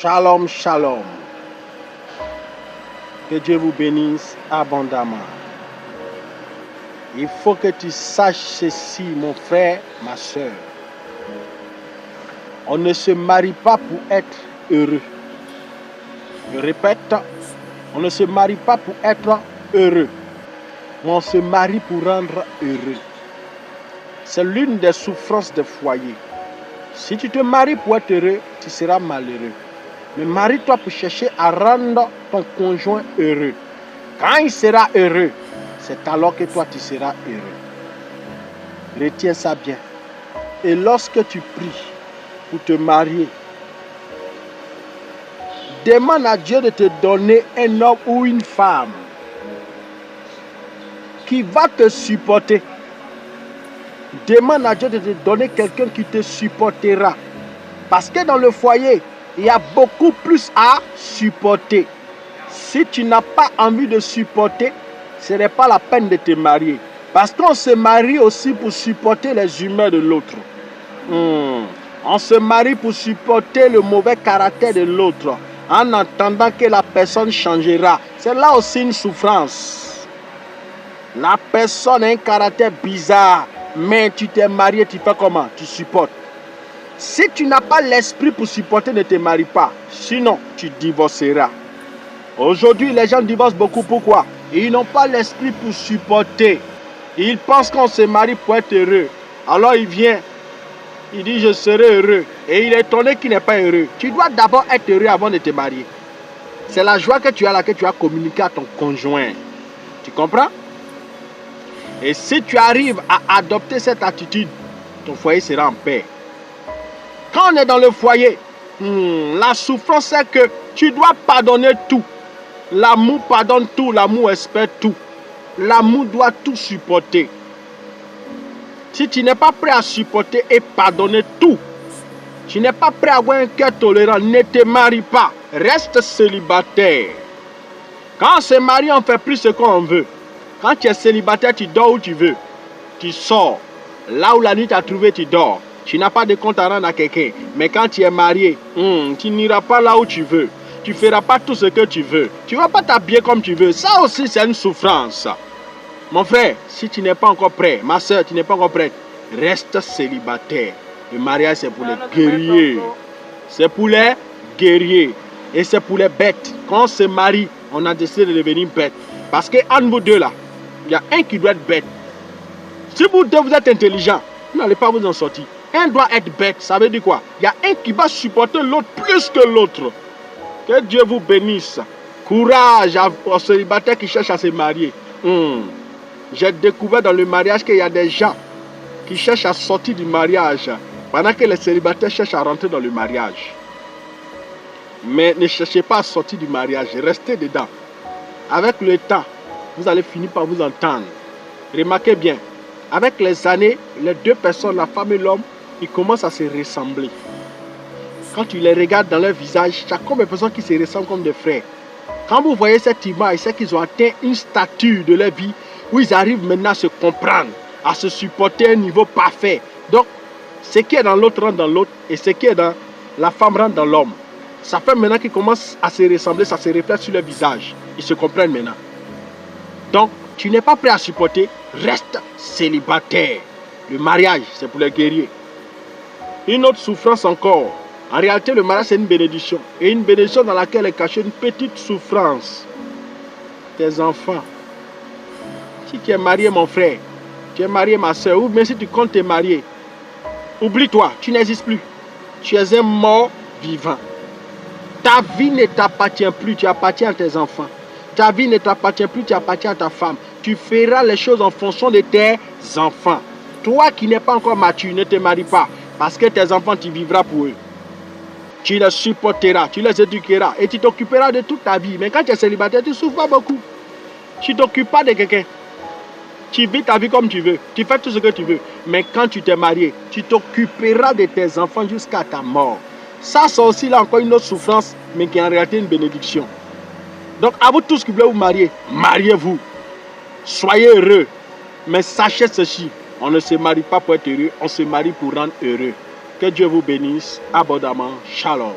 Shalom, shalom. Que Dieu vous bénisse abondamment. Il faut que tu saches ceci, mon frère, ma soeur. On ne se marie pas pour être heureux. Je répète, on ne se marie pas pour être heureux, mais on se marie pour rendre heureux. C'est l'une des souffrances des foyers. Si tu te maries pour être heureux, tu seras malheureux. Mais marie-toi pour chercher à rendre ton conjoint heureux. Quand il sera heureux, c'est alors que toi tu seras heureux. Retiens ça bien. Et lorsque tu pries pour te marier, demande à Dieu de te donner un homme ou une femme qui va te supporter. Demande à Dieu de te donner quelqu'un qui te supportera. Parce que dans le foyer, il y a beaucoup plus à supporter. Si tu n'as pas envie de supporter, ce n'est pas la peine de te marier. Parce qu'on se marie aussi pour supporter les humeurs de l'autre. On se marie pour supporter le mauvais caractère de l'autre, en attendant que la personne changera. C'est là aussi une souffrance. La personne a un caractère bizarre, mais tu t'es marié, tu fais comment? Tu supportes. Si tu n'as pas l'esprit pour supporter, ne te marie pas. Sinon, tu divorceras. Aujourd'hui, les gens divorcent beaucoup. Pourquoi? Ils n'ont pas l'esprit pour supporter. Ils pensent qu'on se marie pour être heureux. Alors il vient, il dit je serai heureux. Et il est étonné qu'il n'est pas heureux. Tu dois d'abord être heureux avant de te marier. C'est la joie que tu as là que tu as communiqué à ton conjoint. Tu comprends? Et si tu arrives à adopter cette attitude, ton foyer sera en paix. Quand on est dans le foyer, la souffrance c'est que tu dois pardonner tout. L'amour pardonne tout, l'amour espère tout. L'amour doit tout supporter. Si tu n'es pas prêt à supporter et pardonner tout, tu n'es pas prêt à avoir un cœur tolérant, ne te marie pas. Reste célibataire. Quand on se marie, on ne fait plus ce qu'on veut. Quand tu es célibataire, tu dors où tu veux. Tu sors. Là où la nuit t'a trouvé, tu dors. Tu n'as pas de compte à rendre à quelqu'un. Mais quand tu es marié, tu n'iras pas là où tu veux. Tu ne feras pas tout ce que tu veux. Tu ne vas pas t'habiller comme tu veux. Ça aussi, c'est une souffrance. Mon frère, si tu n'es pas encore prêt, ma soeur, tu n'es pas encore prête, reste célibataire. Le mariage, c'est pour les guerriers. C'est pour les guerriers. Et c'est pour les bêtes. Quand on se marie, on a décidé de devenir bête. Parce qu'entre vous deux là, il y a un qui doit être bête. Si vous deux, vous êtes intelligents, vous n'allez pas vous en sortir. Un doit être bête, ça veut dire quoi? Il y a un qui va supporter l'autre plus que l'autre. Que Dieu vous bénisse. Courage aux célibataires qui cherchent à se marier. J'ai découvert dans le mariage qu'il y a des gens qui cherchent à sortir du mariage pendant que les célibataires cherchent à rentrer dans le mariage. Mais ne cherchez pas à sortir du mariage, restez dedans. Avec le temps, vous allez finir par vous entendre. Remarquez bien, avec les années, les deux personnes, la femme et l'homme, ils commencent à se ressembler. Quand tu les regardes dans leur visage, il y a comme des personnes qui se ressemblent comme des frères. Quand vous voyez cette image, c'est qu'ils ont atteint une stature de leur vie où ils arrivent maintenant à se comprendre, à se supporter à un niveau parfait. Donc, ce qui est dans l'autre rentre dans l'autre et ce qui est dans la femme rentre dans l'homme. Ça fait maintenant qu'ils commencent à se ressembler, ça se reflète sur leur visage. Ils se comprennent maintenant. Donc, tu n'es pas prêt à supporter, reste célibataire. Le mariage, c'est pour les guerriers. Une autre souffrance encore. En réalité, le mariage, c'est une bénédiction. Et une bénédiction dans laquelle est cachée une petite souffrance. Tes enfants. Si tu es marié, mon frère, tu es marié, ma soeur, ou même si tu comptes te marier, oublie-toi, tu n'existes plus. Tu es un mort vivant. Ta vie ne t'appartient plus, tu appartiens à tes enfants. Ta vie ne t'appartient plus, tu appartiens à ta femme. Tu feras les choses en fonction de tes enfants. Toi qui n'es pas encore mature, ne te marie pas. Parce que tes enfants, tu vivras pour eux. Tu les supporteras, tu les éduqueras et tu t'occuperas de toute ta vie. Mais quand tu es célibataire, tu ne souffres pas beaucoup. Tu ne t'occupes pas de quelqu'un. Tu vis ta vie comme tu veux. Tu fais tout ce que tu veux. Mais quand tu t'es marié, tu t'occuperas de tes enfants jusqu'à ta mort. Ça, c'est aussi là encore une autre souffrance, mais qui est en réalité une bénédiction. Donc, à vous tous qui voulez vous marier, mariez-vous. Soyez heureux. Mais sachez ceci, on ne se marie pas pour être heureux, on se marie pour rendre heureux. Que Dieu vous bénisse abondamment. Shalom.